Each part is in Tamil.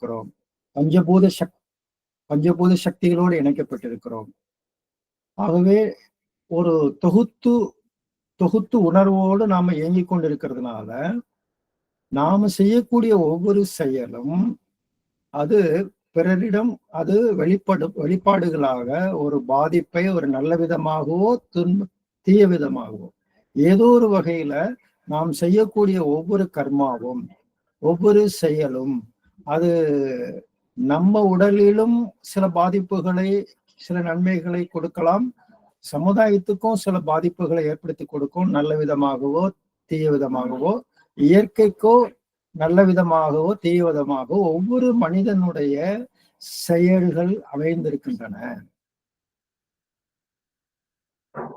இணைக்கப்பட்டிருக்கிறோம். பஞ்சபூத பஞ்சபூத சக்திகளோடு இணைக்கப்பட்டிருக்கிறோம். ஆகவே ஒரு தொகுத்து உணர்வோடு நாம இயங்கிக் கொண்டிருக்கிறதுனால நாம செய்யக்கூடிய ஒவ்வொரு செயலும் அது பிறரிடம் அது வெளிப்பாடுகளாக ஒரு பாதிப்பை ஒரு நல்ல விதமாகவோ தீய விதமாகவோ ஏதோ ஒரு வகையில நாம் செய்யக்கூடிய ஒவ்வொரு கர்மாவும் ஒவ்வொரு செயலும் அது நம்ம உடலிலும் சில பாதிப்புகளை சில நன்மைகளை கொடுக்கலாம், சமுதாயத்துக்கும் சில பாதிப்புகளை ஏற்படுத்தி கொடுக்கும். நல்ல விதமாகவோ தீய விதமாகவோ, இயற்கைக்கோ நல்ல விதமாகவோ தீய விதமாகவோ ஒவ்வொரு மனிதனுடைய செயல்கள் அமைந்திருக்கின்றன.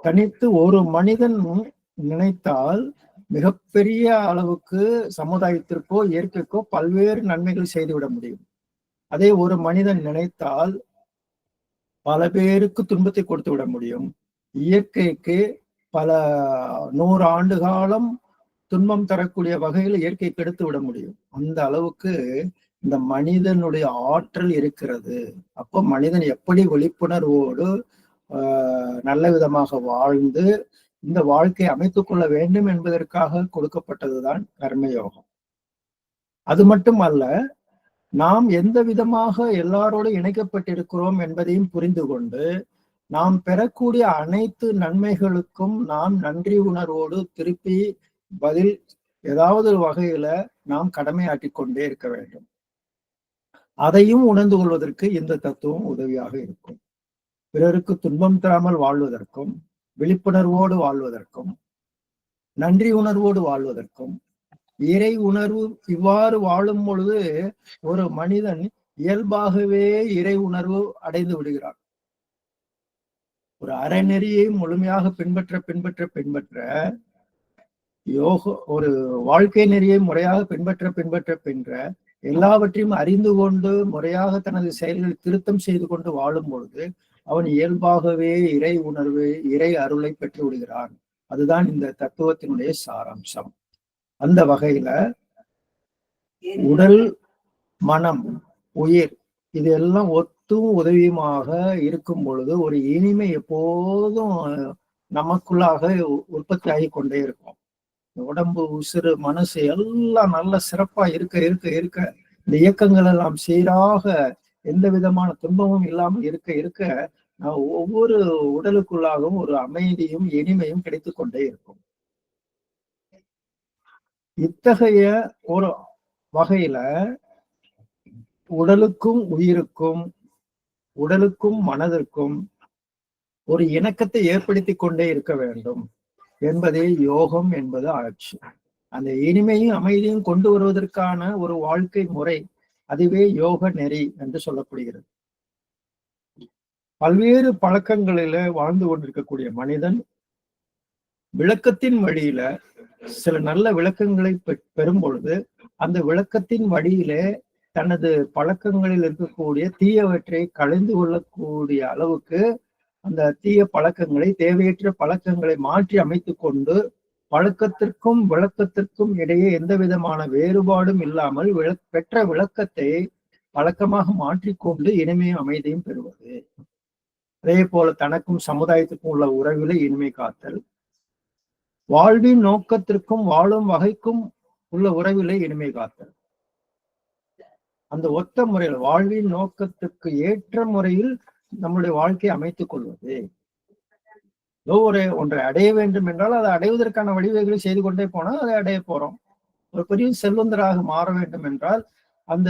தனித்து ஒரு மனிதன் நினைத்தால் மிகப்பெரிய அளவுக்கு சமுதாயத்திற்கோ இயற்கைக்கோ பல்வேறு நன்மைகள் செய்துவிட முடியும். அதே ஒரு மனிதன் நினைத்தால் பல பேருக்கு துன்பத்தை கொடுத்து விட முடியும். இயற்கைக்கு பல 100 ஆண்டு காலம் துன்பம் தரக்கூடிய வகையில் இயற்கை கெடுத்து விட முடியும். அந்த அளவுக்கு இந்த மனிதனுடைய ஆற்றல் இருக்கிறது. அப்போ மனிதன் எப்படி விழிப்புணர்வோடு நல்ல விதமாக வாழ்ந்து இந்த வாழ்க்கையை அமைத்துக் கொள்ள வேண்டும் என்பதற்காக கொடுக்கப்பட்டதுதான் கர்மயோகம். அது மட்டுமல்ல, நாம் எந்த விதமாக எல்லாரோடு இணைக்கப்பட்டிருக்கிறோம் என்பதையும் புரிந்து கொண்டு நாம் பெறக்கூடிய அனைத்து நன்மைகளுக்கும் நாம் நன்றி உணர்வோடு திருப்பி பதில் ஏதாவது ஒரு வகையில நாம் கடமையாற்றி கொண்டே இருக்க வேண்டும். அதையும் உணர்ந்து கொள்வதற்கு இந்த தத்துவம் உதவியாக இருக்கும். பிறருக்கு துன்பம் தராமல் வாழ்வதற்கும், விழிப்புணர்வோடு வாழ்வதற்கும், நன்றி உணர்வோடு வாழ்வதற்கும், இறை உணர்வு இவ்வாறு வாழும் பொழுது ஒரு மனிதன் இயல்பாகவே இறை உணர்வு அடைந்து விடுகிறார். ஒரு அறநெறியை முழுமையாக பின்பற்ற ஒரு வாழ்க்கை நெறியை முறையாக பின்பற்ற எல்லாவற்றையும் அறிந்து கொண்டு முறையாக தனது செயல்களை திருத்தம் செய்து கொண்டு வாழும் பொழுது அவன் இயல்பாகவே இறை உணர்வு இறை அருளை பெற்று விடுகிறான். அதுதான் இந்த தத்துவத்தினுடைய சாராம்சம். அந்த வகையில உடல், மனம், உயிர் இது எல்லாம் ஒத்தும் உதவியுமாக இருக்கும் பொழுது ஒரு இனிமை எப்போதும் நமக்குள்ளாக உற்பத்தி ஆகி கொண்டே இருக்கும். உடம்பு, உசுறு, மனசு எல்லாம் நல்ல சிறப்பா இருக்க இந்த இயக்கங்கள் எல்லாம் சீராக எந்த விதமான துன்பமும் இல்லாமல் இருக்க ஒவ்வொரு உடலுக்குள்ளாகவும் ஒரு அமைதியும் இனிமையும் கிடைத்துக் கொண்டே இருக்கும். இத்தகைய ஒரு வகையில உடலுக்கும் உயிருக்கும் உடலுக்கும் மனதிற்கும் ஒரு இணக்கத்தை ஏற்படுத்தி கொண்டே இருக்க வேண்டும் என்பதே யோகம் என்பது ஆட்சி. அந்த இனிமையும் அமைதியும் கொண்டு வருவதற்கான ஒரு வாழ்க்கை முறை, அதுவே யோக நெறி என்று சொல்லப்படுகிறது. பல்வேறு பழக்கங்களில வாழ்ந்து கொண்டிருக்கக்கூடிய மனிதன் விளக்கத்தின் வழியில சில நல்ல விளக்கங்களை பெறும் பொழுது அந்த விளக்கத்தின் வழியில தனது பழக்கங்களில் இருக்கக்கூடிய தீயவற்றை களைந்து கொள்ளக்கூடிய அளவுக்கு அந்த தீய பழக்கங்களை, தேவையற்ற பழக்கங்களை மாற்றி அமைத்துக் கொண்டு பழக்கத்திற்கும் விளக்கத்திற்கும் இடையே எந்த விதமான வேறுபாடும் இல்லாமல் பெற்ற விளக்கத்தை பழக்கமாக மாற்றிக்கொண்டு இனிமையும் அமைதியும் பெறுவது. அதே போல தனக்கும் சமுதாயத்துக்கும் உள்ள உறவில இனிமை காத்தல், வாழ்வின் நோக்கத்திற்கும் வாழும் வகைக்கும் உள்ள உறவிலே இனிமை காத்தல். அந்த ஒத்த முறையில் வாழ்வின் நோக்கத்துக்கு ஏற்ற முறையில் நம்முடைய வாழ்க்கையை அமைத்துக் கொள்வது. ஒன்றை அடைய வேண்டும் என்றால் அதை அடைவதற்கான வழிவகைகளை செய்து கொண்டே போனால் அதை அடைய போறோம். ஒரு பெரிய செல்வந்தராக மாற வேண்டும் என்றால் அந்த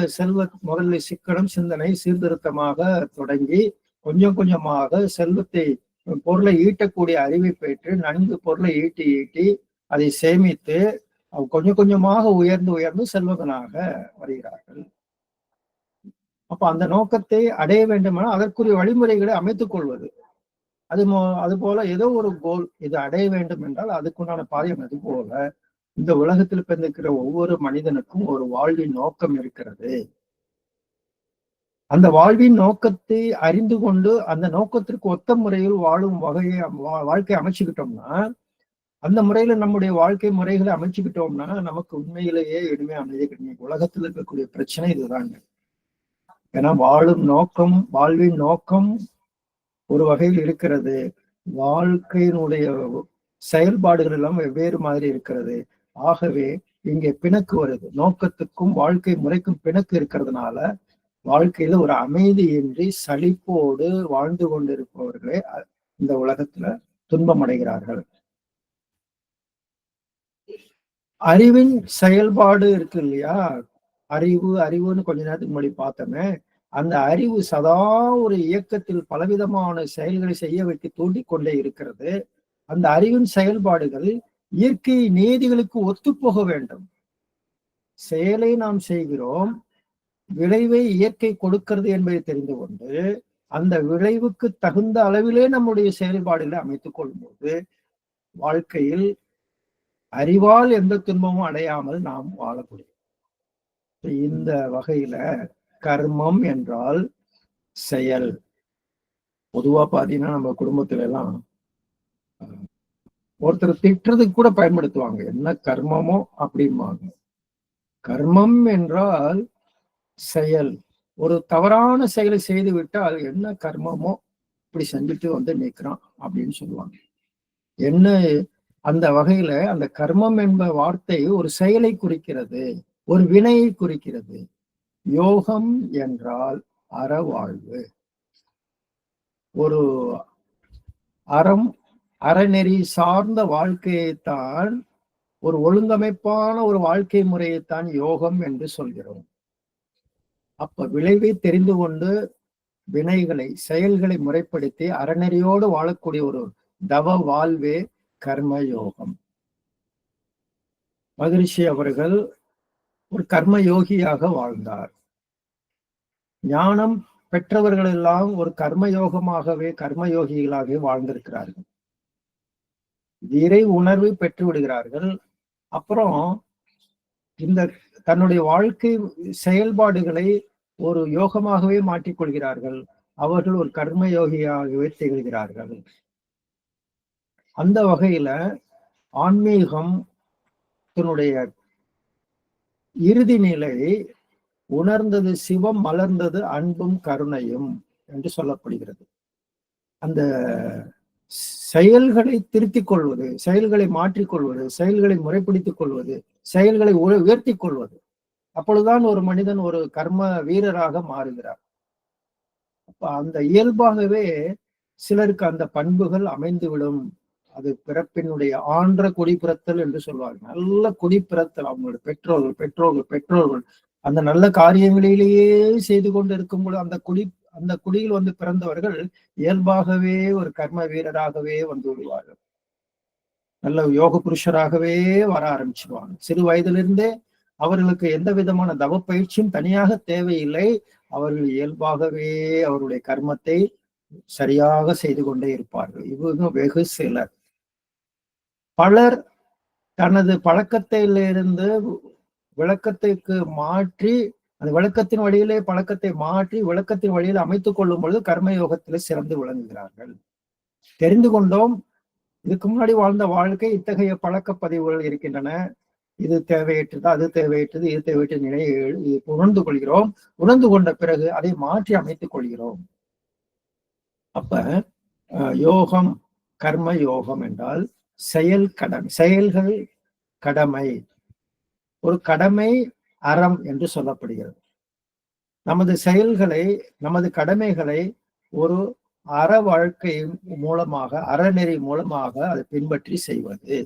முதல்ல சிக்கனம், சிந்தனை, சீர்திருத்தமாக தொடங்கி கொஞ்சம் கொஞ்சமாக செல்வத்தை, பொருளை ஈட்டக்கூடிய அறிவை பெற்று நன்கு பொருளை ஈட்டி அதை சேமித்து கொஞ்சம் கொஞ்சமாக உயர்ந்து செல்வதனாக வருகிறார்கள். அப்ப அந்த நோக்கத்தை அடைய வேண்டுமானால் அதற்குரிய வழிமுறைகளை அமைத்துக் கொள்வது. அது போல ஏதோ ஒரு கோல் இது அடைய வேண்டும் என்றால் அதுக்குண்டான பாதையம். அது போல இந்த உலகத்தில் பிறந்திருக்கிற ஒவ்வொரு மனிதனுக்கும் ஒரு வாழ்வின் நோக்கம் இருக்கிறது. அந்த வாழ்வின் நோக்கத்தை அறிந்து கொண்டு அந்த நோக்கத்திற்கு ஒத்த முறையில் வாழும் வகையை வாழ்க்கை அமைச்சுக்கிட்டோம்னா, அந்த முறையில நம்முடைய வாழ்க்கை முறைகளை அமைச்சுக்கிட்டோம்னா நமக்கு உண்மையிலேயே இனிமே அமைதி கிடைக்கும். உலகத்தில் இருக்கக்கூடிய பிரச்சனை இதுதாங்க. ஏன்னா வாழ்வின் நோக்கம் ஒரு வகையில் இருக்கிறது. வாழ்க்கையினுடைய செயல்பாடுகள் எல்லாம் வெவ்வேறு மாதிரி இருக்கிறது. ஆகவே இங்கே பிணக்கு வருது. நோக்கத்துக்கும் வாழ்க்கை முறைக்கும் பிணக்கு இருக்கிறதுனால வாழ்க்கையில ஒரு அமைதியின்றி சலிப்போடு வாழ்ந்து கொண்டிருப்பவர்களே இந்த உலகத்துல துன்பம் அடைகிறார்கள். அறிவின் செயல்பாடு இருக்கு இல்லையா? அறிவுன்னு கொஞ்ச நேரத்துக்கு முன்னாடி பார்த்தோமே. அந்த அறிவு சதா ஒரு இயக்கத்தில் பலவிதமான செயல்களை செய்ய வைத்து தூண்டிக் கொண்டே இருக்கிறது. அந்த அறிவின் செயல்பாடுகள் இயற்கை நீதிகளுக்கு ஒத்துப்போக வேண்டும். செயலை நாம் செய்கிறோம், விளைவை இயற்கை கொடுக்கிறது என்பதை தெரிந்து கொண்டு அந்த விளைவுக்கு தகுந்த அளவிலே நம்முடைய செயல்பாடுகளை அமைத்துக் கொள்ளும்போது வாழ்க்கையில் அறிவால் எந்த துன்பமும் அடையாமல் நாம் வாழ முடியும். இந்த வகையில கர்மம் என்றால் செயல். பொதுவா பாத்தீங்கன்னா நம்ம குடும்பத்துல எல்லாம் ஒருத்தர் திட்டுறதுக்கு கூட பயன்படுத்துவாங்க. என்ன கர்மமோ அப்படிம்பாங்க. கர்மம் என்றால் செயல். ஒரு தவறான செயலை செய்து விட்டால் என்ன கர்மமோ இப்படி செஞ்சுட்டு வந்து நிற்கிறான் அப்படின்னு சொல்லுவாங்க. என்ன அந்த வகையில அந்த கர்மம் என்ப வார்த்தை ஒரு செயலை குறிக்கிறது, ஒரு வினையை குறிக்கிறது. யோகம் என்றால் அறவாழ்வு. ஒரு அறநெறி சார்ந்த வாழ்க்கையைத்தான், ஒரு ஒழுங்கமைப்பான ஒரு வாழ்க்கை முறையைத்தான் யோகம் என்று சொல்கிறோம். அப்ப விளைவை தெரிந்து கொண்டு வினைகளை செயல்களை முறைப்படுத்தி அறநெறியோடு வாழக்கூடிய ஒரு தவ வாழ்வே கர்ம யோகம். மகரிஷி அவர்கள் ஒரு கர்ம யோகியாக வாழ்ந்தார். ஞானம் பெற்றவர்கள் எல்லாம் ஒரு கர்மயோகமாகவே கர்மயோகிகளாகவே வாழ்ந்திருக்கிறார்கள். இறை உணர்வை பெற்று விடுகிறார்கள். அப்புறம் இந்த தன்னுடைய வாழ்க்கை செயல்பாடுகளை ஒரு யோகமாகவே மாற்றிக்கொள்கிறார்கள். அவர்கள் ஒரு கர்மயோகியாகவே திகழ்கிறார்கள். அந்த வகையில ஆன்மீகம் தன்னுடைய இறுதி நிலை உணர்ந்தது சிவம், மலர்ந்தது அன்பும் கருணையும் என்று சொல்லப்படுகிறது. அந்த செயல்களை திருத்திக் கொள்வது, செயல்களை மாற்றிக்கொள்வது, செயல்களை முறைப்படுத்திக் கொள்வது, செயல்களை உயர்த்தி கொள்வது, அப்பொழுதுதான் ஒரு மனிதன் ஒரு கர்ம வீரராக மாறுகிறார். அப்ப அந்த இயல்பாகவே சிலருக்கு அந்த பண்புகள் அமைந்துவிடும். அது பிறப்பினுடைய ஆன்ற குடிப்பிறத்தல் என்று சொல்வார்கள். நல்ல குடிப்பிறத்தல், அவங்களுடைய பெற்றோர்கள் அந்த நல்ல காரியங்களிலேயே செய்து கொண்டு இருக்கும் பொழுது அந்த குடியில் வந்து பிறந்தவர்கள் இயல்பாகவே ஒரு கர்ம வீரராகவே வந்து விடுவார்கள். நல்ல யோக புருஷராகவே வர ஆரம்பிச்சிருவாங்க. சிறு வயதிலிருந்தே அவர்களுக்கு எந்த விதமான தவ பயிற்சியும் தனியாக தேவையில்லை. அவர்கள் இயல்பாகவே அவருடைய கர்மத்தை சரியாக செய்து கொண்டே இருப்பார்கள். இவங்க வெகு சிலர். பலர் தனது பழக்கத்திலிருந்து விளக்கத்திற்கு மாற்றி, அந்த விளக்கத்தின் வழியிலே பழக்கத்தை மாற்றி விளக்கத்தின் வழியில் அமைத்துக் கொள்ளும் பொழுது கர்மயோகத்திலே சிறந்து விளங்குகிறார்கள். தெரிந்து கொண்டோம், இதுக்கு முன்னாடி வாழ்ந்த வாழ்க்கை இத்தகைய பழக்க பதிவுகள் இருக்கின்றன, இது தேவையற்றது, அது தேவையற்றது, இது தேவையற்ற நிலையை உணர்ந்து கொள்கிறோம். உணர்ந்து கொண்ட பிறகு அதை மாற்றி அமைத்துக் கொள்கிறோம். அப்ப யோகம், கர்ம யோகம் என்றால் செயல்கள் கடமை. ஒரு கடமை அறம் என்று சொல்லப்படுகிறது. நமது செயல்களை, நமது கடமைகளை ஒரு அற வாழ்க்கை மூலமாக, அறநெறி மூலமாக அதை பின்பற்றி செய்வது.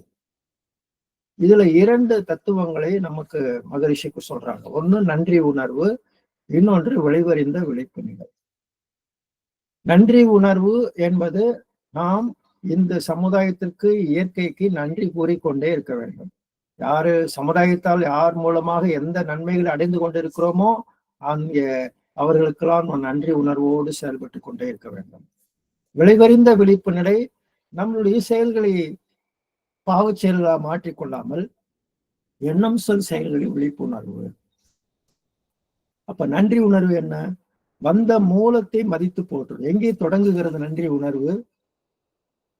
இதுல 2 தத்துவங்களை நமக்கு மகரிஷிக்கு சொல்றாங்க. ஒண்ணு நன்றி உணர்வு, இன்னொன்று விளைவறிந்த விழிப்பு நிலை. நன்றி உணர்வு என்பது நாம் இந்த சமுதாயத்திற்கு, இயற்கைக்கு நன்றி கூறிக்கொண்டே இருக்க வேண்டும். யாரு சமுதாயத்தால் யார் மூலமாக எந்த நன்மைகளை அடைந்து கொண்டிருக்கிறோமோ அங்கே அவர்களுக்கெல்லாம் நன்றி உணர்வோடு செயல்பட்டு கொண்டே இருக்க வேண்டும். விளைவறிந்த விழிப்பு நிலை, நம்மளுடைய செயல்களை பாவச் செயல்களாக மாற்றிக்கொள்ளாமல் எண்ணம் சொல் செயல்களில் விழிப்புணர்வு. அப்ப நன்றி உணர்வு என்ன? வந்த மூலத்தை மதித்து போற்றுவது. எங்கே தொடங்குகிறது நன்றி உணர்வு?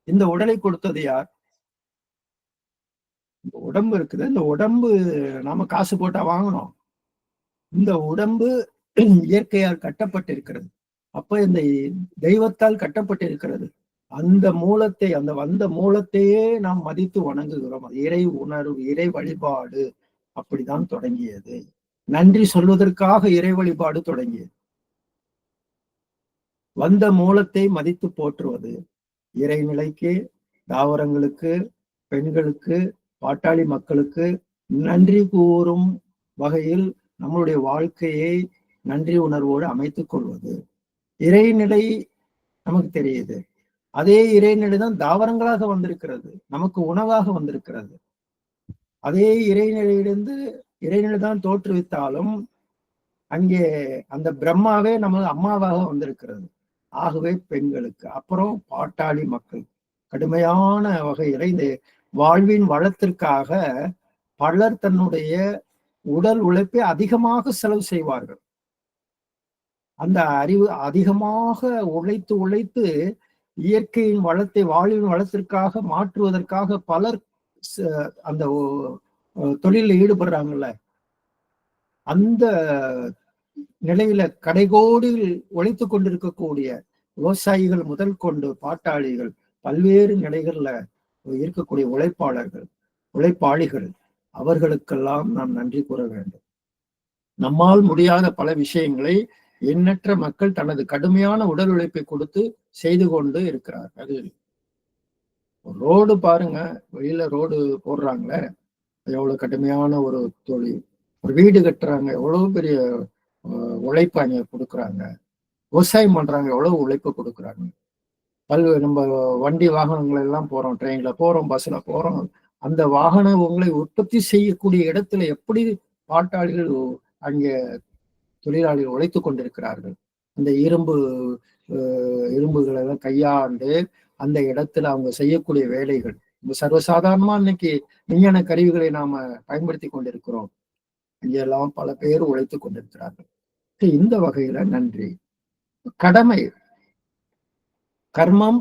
இந்த உடலை கொடுத்தது யார்? இந்த உடம்பு இருக்குது. இந்த உடம்பு நாம காசு போட்டா வாங்கணும். இந்த உடம்பு இயற்கையால் கட்டப்பட்டிருக்கிறது. அப்ப இந்த தெய்வத்தால் கட்டப்பட்டிருக்கிறது. அந்த மூலத்தை, அந்த வந்த மூலத்தையே நாம் மதித்து வணங்குகிறோம். இறை உணர்வு, இறை வழிபாடு அப்படிதான் தொடங்கியது. நன்றி சொல்வதற்காக இறை வழிபாடு தொடங்கியது. வந்த மூலத்தை மதித்து போற்றுவது, இறைநிலைக்கு, தாவரங்களுக்கு, பெண்களுக்கு, பாட்டாளி மக்களுக்கு நன்றி கூறும் வகையில் நம்மளுடைய வாழ்க்கையை நன்றி உணர்வோடு அமைத்துக் கொள்வது. இறைநிலை நமக்கு தெரியுது. அதே இறைநிலைதான் தாவரங்களாக வந்திருக்கிறது, நமக்கு உணவாக வந்திருக்கிறது. அதே இறைநிலையிலிருந்து இறைநிலைதான் தோற்றுவித்தாலும் அங்கே அந்த பிரம்மாவே நமது அம்மாவாக வந்திருக்கிறது. ஆகவே பெண்களுக்கு, அப்புறம் பாட்டாளி மக்கள் கடுமையான வகையில இந்த வாழ்வின் வளத்திற்காக பலர் தன்னுடைய உடல் உழைப்பை அதிகமாக செலவு செய்வார்கள். அந்த அறிவு அதிகமாக உழைத்து உழைத்து இயற்கையின் வளத்தை வாழ்வின் வளத்திற்காக மாற்றுவதற்காக பலர் அந்த தொழிலில் ஈடுபடுறாங்கல்ல, அந்த நிலையில கடைகோடியில் உழைத்து கொண்டிருக்கக்கூடிய விவசாயிகள் முதல் கொண்டு பாட்டாளிகள், பல்வேறு நிலைகள்ல இருக்கக்கூடிய உழைப்பாளர்கள், உழைப்பாளிகள், அவர்களுக்கெல்லாம் நாம் நன்றி கூற வேண்டும். நம்மால் முடியாத பல விஷயங்களை எண்ணற்ற மக்கள் தனது கடுமையான உடல் உழைப்பை கொடுத்து செய்து கொண்டு இருக்கிறார்கள். ரோடு பாருங்க, வெளியில ரோடு போடுறாங்களே, எவ்வளவு கடுமையான ஒரு தொழில். ஒரு வீடு கட்டுறாங்க, எவ்வளவு பெரிய உழைப்பு அங்க கொடுக்குறாங்க. விவசாயம் பண்றாங்க, எவ்வளவு உழைப்பு கொடுக்குறாங்க. நம்ம வண்டி வாகனங்கள் எல்லாம் போறோம், ட்ரெயின்ல போறோம், பஸ்ல போறோம். அந்த வாகனங்களை உற்பத்தி செய்யக்கூடிய இடத்துல எப்படி பாட்டாளிகள் அங்கே தொழிலாளிகள் உழைத்து கொண்டிருக்கிறார்கள். அந்த இரும்புகளை எல்லாம் கையாண்டு அந்த இடத்துல அவங்க செய்யக்கூடிய வேலைகள் சர்வசாதாரணமா இன்னைக்கு விஞ்ஞான கருவிகளை நாம பயன்படுத்தி கொண்டிருக்கிறோம். இங்கெல்லாம் பல பேர் உழைத்து கொண்டிருக்கிறார்கள். இந்த வகையில நன்றி. கடமை, கர்மம்,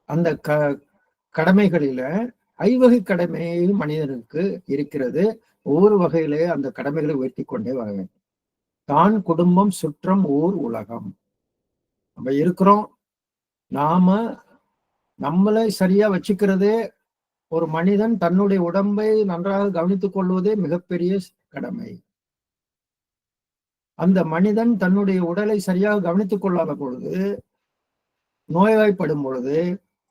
அந்த கடமைகளில ஐவகை கடமை மனிதனுக்கு இருக்கிறது. ஒவ்வொரு வகையிலே அந்த கடமைகளை உயர்த்தி கொண்டே வர வேண்டும். தான், குடும்பம், சுற்றம், ஊர், உலகம். நம்ம இருக்கிறோம். நாம நம்மளை சரியா வச்சுக்கிறதே, ஒரு மனிதன் தன்னுடைய உடம்பை நன்றாக கவனித்துக் கொள்வதே மிகப்பெரிய கடமை. அந்த மனிதன் தன்னுடைய உடலை சரியாக கவனித்துக் கொள்ளாத பொழுது, நோய்வாய்ப்படும் பொழுது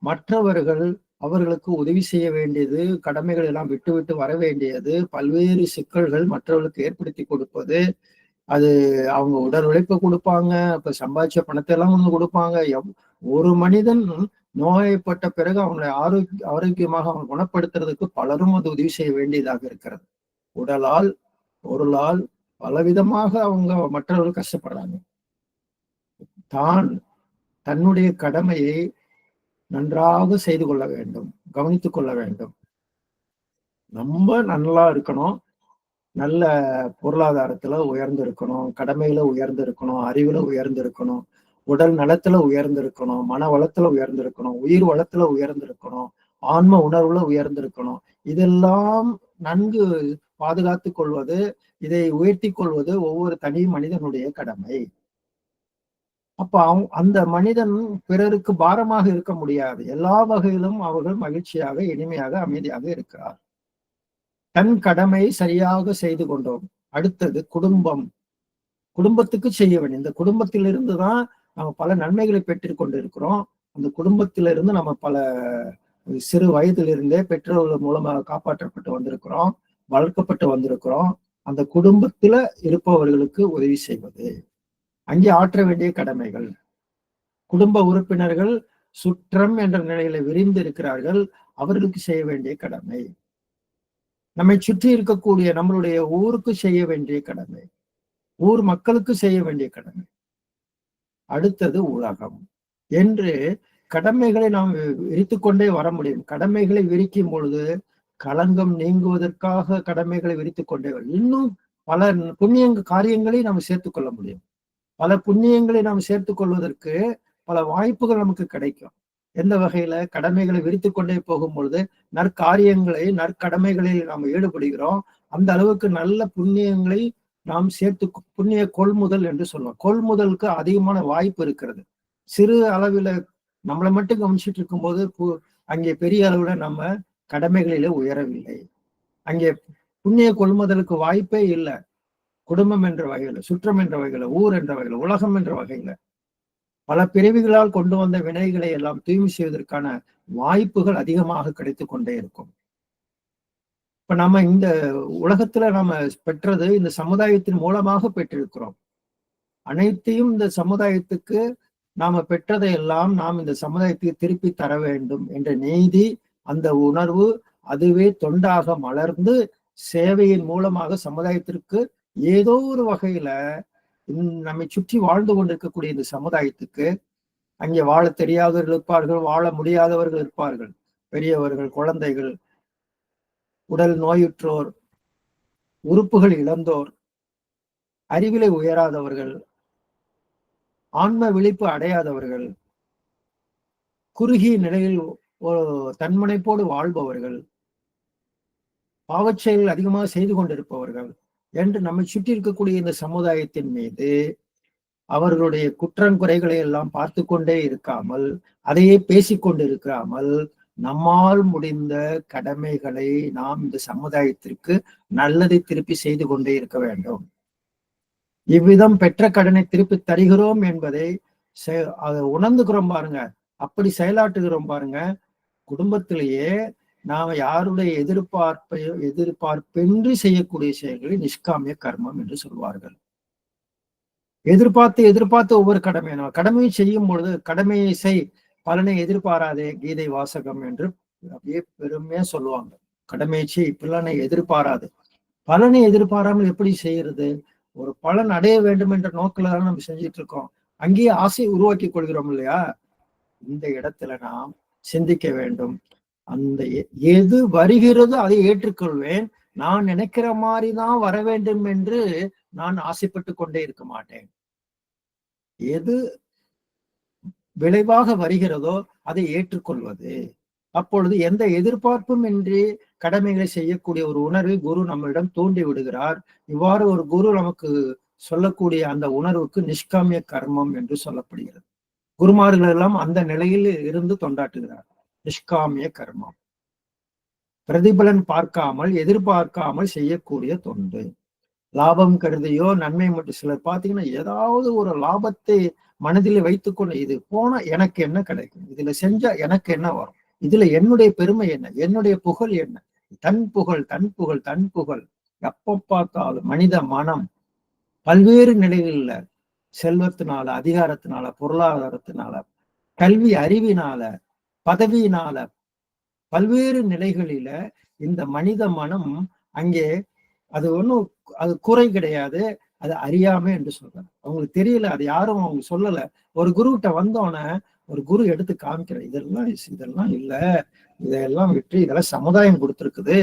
மற்றவர்கள் அவர்களுக்கு உதவி செய்ய வேண்டியது, கடமைகள் எல்லாம் விட்டு விட்டு வர வேண்டியது, பல்வேறு சிக்கல்கள் மற்றவர்களுக்கு ஏற்படுத்தி கொடுப்பது. அது அவங்க உடல் உழைப்பை கொடுப்பாங்க, இப்ப சம்பாதிச்ச பணத்தை எல்லாம் ஒண்ணு கொடுப்பாங்க. ஒரு மனிதன் நோய்ப்பட்ட பிறகு அவங்களை ஆரோக்கியமாக அவங்க குணப்படுத்துறதுக்கு பலரும் அது உதவி செய்ய வேண்டியதாக இருக்கிறது. உடலால், பொருளால் பலவிதமாக அவங்க மற்றவர்கள் கஷ்டப்படுறாங்க. தான் தன்னுடைய கடமையை நன்றாக செய்து கொள்ள வேண்டும், கவனித்துக் கொள்ள வேண்டும். ரொம்ப நல்லா இருக்கணும், நல்ல பொருளாதாரத்துல உயர்ந்து இருக்கணும், கடமையில உயர்ந்து இருக்கணும், அறிவுல உயர்ந்து இருக்கணும், உடல் நலத்துல உயர்ந்து இருக்கணும், மன வளத்துல உயர்ந்து இருக்கணும், உயிர் வளத்துல உயர்ந்து இருக்கணும், ஆன்ம உணர்வுல உயர்ந்து இருக்கணும். இதெல்லாம் நன்கு பாதுகாத்து கொள்வது, இதை உயர்த்தி கொள்வது ஒவ்வொரு தனி மனிதனுடைய கடமை. அப்ப அந்த மனிதன் பிறருக்கு பாரமாக இருக்க முடியாது. எல்லா வகையிலும் அவர்கள் மகிழ்ச்சியாக, இனிமையாக, அமைதியாக இருக்கிறார். தன் கடமை சரியாக செய்து கொண்டோம். அடுத்தது குடும்பம். குடும்பத்துக்கு செய்ய வேண்டும். இந்த குடும்பத்திலிருந்து தான் நம்ம பல நன்மைகளை பெற்றுக் கொண்டிருக்கிறோம். அந்த குடும்பத்திலிருந்து நம்ம பல சிறு வயதிலிருந்தே பெற்றோர்கள் மூலமாக காப்பாற்றப்பட்டு வந்திருக்கிறோம், வளர்க்கப்பட்டு வந்திருக்கிறோம். அந்த குடும்பத்துல இருப்பவர்களுக்கு உதவி செய்வது, அங்கே ஆற்ற வேண்டிய கடமைகள். குடும்ப உறுப்பினர்கள் சுற்றம் என்ற நிலையில விரிந்து இருக்கிறார்கள், அவர்களுக்கு செய்ய வேண்டிய கடமை. நம்மை சுற்றி இருக்கக்கூடிய நம்மளுடைய ஊருக்கு செய்ய வேண்டிய கடமை, ஊர் மக்களுக்கு செய்ய வேண்டிய கடமை. அடுத்தது உலகம் என்று கடமைகளை நாம் விரித்து கொண்டே வர முடியும். கடமைகளை விரிக்கும் பொழுது களங்கம் நீங்குவதற்காக கடமைகளை விரித்து கொண்டே வரும். இன்னும் பல புண்ணிய காரியங்களை நாம் சேர்த்துக் கொள்ள முடியும். பல புண்ணியங்களை நாம் சேர்த்துக் கொள்வதற்கு பல வாய்ப்புகள் நமக்கு கிடைக்கும். எந்த வகையில கடமைகளை விரித்து கொண்டே போகும் பொழுது நற்காரியங்களை, நற்கடமைகளில் நாம் ஈடுபடுகிறோம், அந்த அளவுக்கு நல்ல புண்ணியங்களை நாம் சேர்த்து புண்ணிய கொள்முதல் என்று சொல்லுவோம். கொள்முதலுக்கு அதிகமான வாய்ப்பு இருக்கிறது. சிறு அளவில் நம்மளை மட்டும் கவனிச்சுட்டு இருக்கும்போது அங்கே பெரிய அளவுல நம்ம கடமைகளிலே உயரவில்லை. அங்கே புண்ணிய கொள்முதலுக்கு வாய்ப்பே இல்லை. குடும்பம் என்ற வகையில, சுற்றம் என்ற வகையில, ஊர் என்ற வகையில, உலகம் என்ற வகையில பல பிறவிகளால் கொண்டு வந்த வினைகளை எல்லாம் தூய்மை செய்வதற்கான வாய்ப்புகள் அதிகமாக கிடைத்து கொண்டே இருக்கும். இப்ப நம்ம இந்த உலகத்துல நம்ம பெற்றது இந்த சமுதாயத்தின் மூலமாக பெற்றிருக்கிறோம். அனைத்தையும் இந்த சமுதாயத்துக்கு நாம பெற்றதை எல்லாம் நாம் இந்த சமுதாயத்துக்கு திருப்பி தர வேண்டும் என்ற நீதி, அந்த உணர்வு அதுவே தொண்டாக மலர்ந்து சேவையின் மூலமாக சமுதாயத்திற்கு ஏதோ ஒரு வகையில நம்மை சுற்றி வாழ்ந்து கொண்டிருக்கக்கூடிய இந்த சமுதாயத்துக்கு, அங்கே வாழ தெரியாதவர்கள் இருப்பார்கள், வாழ முடியாதவர்கள் இருப்பார்கள், பெரியவர்கள், குழந்தைகள், உடல் நோயுற்றோர், உறுப்புகள் இழந்தோர், அறிவிலை உயராதவர்கள், ஆன்ம விழிப்பு அடையாதவர்கள், குறுகிய நிலையில் ஒரு தன்முனைப்போடு வாழ்பவர்கள், பாவச்செயல் அதிகமாக செய்து கொண்டிருப்பவர்கள் என்று நம்மை சுற்றி இருக்கக்கூடிய இந்த சமுதாயத்தின் மீது அவர்களுடைய குற்றங்குறைகளை எல்லாம் பார்த்து கொண்டே இருக்காமல், அதையே பேசிக்கொண்டு இருக்காமல், நம்மால் முடிந்த கடமைகளை நாம் இந்த சமுதாயத்திற்கு நல்லதை திருப்பி செய்து கொண்டே இருக்க வேண்டும். இவ்விதம் பெற்ற கடனை திருப்பி தருகிறோம் என்பதை அதை உணர்ந்துக்கிறோம் பாருங்க, அப்படி செயலாற்றுகிறோம் பாருங்க. குடும்பத்திலேயே நாம யாருடைய எதிர்பார்ப்பின்றி செய்யக்கூடிய செயல்களை நிஷ்காமிய கர்மம் என்று சொல்வார்கள். எதிர்பார்த்து ஒவ்வொரு கடமையை செய்யும் பொழுது கடமையை செய், பலனை எதிர்பாராதே, கீதை வாசகம் என்று அப்படியே பெருமையா சொல்லுவாங்க. கடமையை செய், பலனை எதிர்பாராது. பலனை எதிர்பாராமல் எப்படி செய்யறது? ஒரு பலன் அடைய வேண்டும் என்ற நோக்கில தான் நம்ம செஞ்சிட்டு இருக்கோம். அங்கேயே ஆசையை உருவாக்கி கொள்கிறோம் இல்லையா? இந்த இடத்துல நாம் சிந்திக்க வேண்டும். அந்த எது வருகிறதோ அதை ஏற்றுக்கொள்வேன். நான் நினைக்கிற மாதிரிதான் வர வேண்டும் என்று நான் ஆசைப்பட்டு கொண்டே இருக்க மாட்டேன். எது விளைவாக வருகிறதோ அதை ஏற்றுக்கொள்வது. அப்பொழுது எந்த எதிர்பார்ப்பும் இன்றி கடமைகளை செய்யக்கூடிய ஒரு உணர்வை குரு நம்மிடம் தூண்டி விடுகிறார். இவ்வாறு ஒரு குரு நமக்கு சொல்லக்கூடிய அந்த உணர்வுக்கு நிஷ்காமிய கர்மம் என்று சொல்லப்படுகிறது. குருமார்கள் எல்லாம் அந்த நிலையில் இருந்து தொண்டாட்டுகிறார். நிஷ்காமிய கர்மம், பிரதிபலன் பார்க்காமல் எதிர்பார்க்காமல் செய்யக்கூடிய தொண்டு. லாபம் கருதியோ நன்மை மட்டும், சிலர் பார்த்தீங்கன்னா ஏதாவது ஒரு லாபத்தை மனதில் வைத்துக்கொண்டு, இது போனா எனக்கு என்ன கிடைக்கும், இதுல செஞ்சா எனக்கு என்ன வரும், இதுல என்னுடைய பெருமை என்ன, என்னுடைய புகழ் என்ன, தன் புகழ் தன் புகழ் தன் புகழ். எப்ப பார்த்தாலும் மனித மனம் பல்வேறு நிலைகள்ல, செல்வத்தினால, அதிகாரத்தினால, பொருளாதாரத்தினால, கல்வி அறிவினால, பதவியினால, பல்வேறு நிலைகளில இந்த மனித மனம் அங்கே அது ஒன்றும் அது குறை கிடையாது, அது அறியாமை என்று சொல்றாங்க. அவங்களுக்கு தெரியல, அது யாரும் அவங்க சொல்லல. ஒரு குருகிட்ட வந்தோன்னே ஒரு குரு எடுத்து காமிக்கிற, இதெல்லாம் இல்லை, இதெல்லாம் விட்டு இதெல்லாம் சமுதாயம் கொடுத்துருக்குது,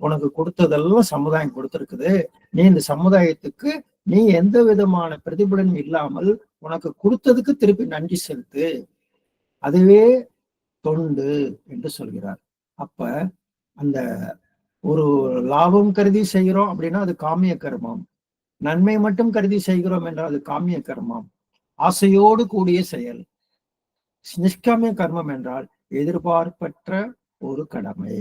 உனக்கு கொடுத்ததெல்லாம் சமுதாயம் கொடுத்துருக்குது, நீ இந்த சமுதாயத்துக்கு நீ எந்த விதமான பிரதிபலனும் இல்லாமல் உனக்கு கொடுத்ததுக்கு திருப்பி நன்றி செலுத்து, அதுவே தொண்டு என்று சொல்கிறார். அப்ப அந்த ஒரு லாபம் கருதி செய்கிறோம் அப்படின்னா அது காமிய கர்மம். நன்மை மட்டும் கருதி செய்கிறோம் என்றால் அது காமிய கர்மம். ஆசையோடு கூடிய செயல். நிஷ்காமிய கர்மம் என்றால் எதிர்பார்ப்பற்ற ஒரு கடமை.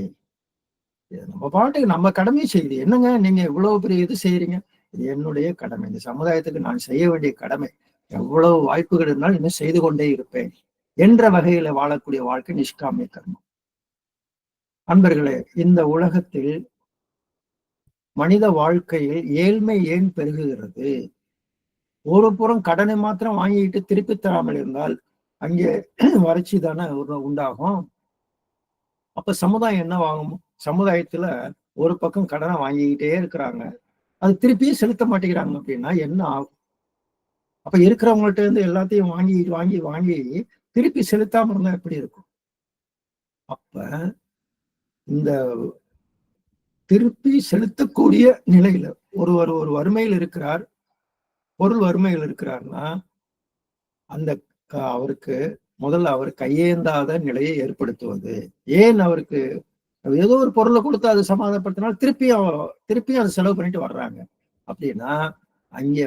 நம்ம பாட்டுக்கு நம்ம கடமையை செய்யுது. என்னங்க நீங்க இவ்வளவு பெரிய இது செய்யறீங்க, இது என்னுடைய கடமை, இந்த சமுதாயத்துக்கு நான் செய்ய வேண்டிய கடமை, எவ்வளவு வாய்ப்புகள் இருந்தாலும் இன்னும் செய்து கொண்டே இருப்பேன் என்ற வகையில வாழக்கூடிய வாழ்க்கை நிஷ்காமிய கர்மம். அன்பர்களே, இந்த உலகத்தில் மனித வாழ்க்கையில் ஏழ்மை ஏன் பெருகுகிறது? ஒரு புறம் கடனை மாத்திரம் வாங்கிட்டு திருப்பி தராமல் இருந்தால் அங்கே வறட்சி தானே உண்டாகும். அப்ப சமுதாயம் என்ன வாங்கும்? சமுதாயத்துல ஒரு பக்கம் கடனை வாங்கிக்கிட்டே இருக்கிறாங்க, அது திருப்பியும் செலுத்த மாட்டேங்கிறாங்க அப்படின்னா என்ன ஆகும்? அப்ப இருக்கிறவங்கள்ட்ட இருந்து எல்லாத்தையும் வாங்கி வாங்கி வாங்கி திருப்பி செலுத்தாம இருந்தா எப்படி இருக்கும்? அப்ப இந்த திருப்பி செலுத்தக்கூடிய நிலையில ஒருவர் ஒரு வறுமையில் இருக்கிறார், பொருள் வறுமையில் இருக்கிறார்னா அந்த அவருக்கு முதல்ல அவர் கையேந்தாத நிலையை ஏற்படுத்துவது. ஏன் அவருக்கு ஏதோ ஒரு பொருளை கொடுத்து அதை சமாதானப்படுத்தினால் திருப்பியும் அதை செலவு பண்ணிட்டு வர்றாங்க அப்படின்னா அங்கே